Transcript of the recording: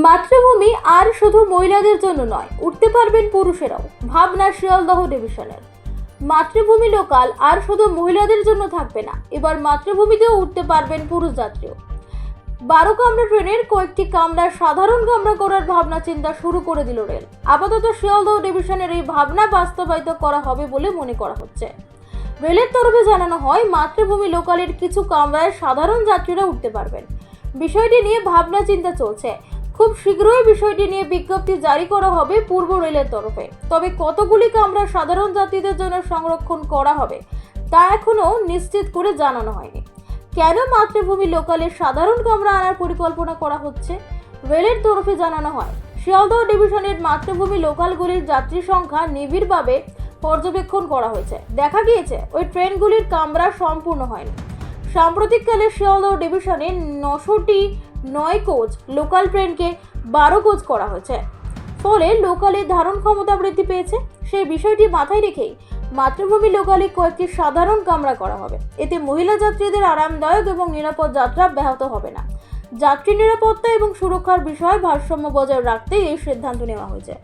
মাতৃভূমি আর শুধু মহিলাদের জন্য নয়, উঠতে পারবেন পুরুষেরাও, ভাবনা শিয়ালদহ ডিভিশনের। মাতৃভূমি লোকাল আর শুধু মহিলাদের জন্য থাকবে না, এবার মাতৃভূমিতেও উঠতে পারবেন পুরুষ যাত্রীও। 12 কামরা ট্রেনের কয়েকটি কামরা সাধারণ কামরা করার ভাবনা চিন্তা শুরু করে দিল রেল। আপাতত শিয়ালদহ ডিভিশনের এই ভাবনা বাস্তবায়িত করা হবে বলে মনে করা হচ্ছে। রেলের তরফে জানানো হয়, মাতৃভূমি লোকালের কিছু কামরায় সাধারণ যাত্রীরা উঠতে পারবেন। বিষয়টি নিয়ে ভাবনা চিন্তা চলছে। খুব শীঘ্রই বিষয়টি নিয়ে বিজ্ঞপ্তি জারি করা হবে পূর্ব রেলের তরফে। তবে কতগুলি কামরা সাধারণ যাত্রীদের জন্য সংরক্ষণ করা হবে তা এখনো নিশ্চিত করে জানানো হয়নি। কেন মাতৃভূমি লোকালের সাধারণ কামরা আনার পরিকল্পনা করা হচ্ছে? রেলের তরফে জানানো হয়, শিয়ালদহ ডিভিশনের মাতৃভূমি লোকালগুলির যাত্রী সংখ্যা নিবিড়ভাবে পর্যবেক্ষণ করা হয়েছে। দেখা গিয়েছে ওই ট্রেনগুলির কামরা সম্পূর্ণ হয়নি। সাম্প্রতিককালে শিয়ালদহ ডিভিশনে 900টি 9 কোচ লোকাল ট্রেনকে 12 কোচ করা হয়েছে। ফলে লোকালের ধারণ ক্ষমতা বৃদ্ধি পেয়েছে। সেই বিষয়টি মাথায় রেখেই মাতৃভূমি লোকালে কয়েকটি সাধারণ কামরা করা হবে। এতে মহিলা যাত্রীদের আরামদায়ক এবং নিরাপদ যাত্রা ব্যাহত হবে না। যাত্রী নিরাপত্তা এবং সুরক্ষার বিষয়ে ভারসাম্য বজায় রাখতে এই সিদ্ধান্ত নেওয়া হয়েছে।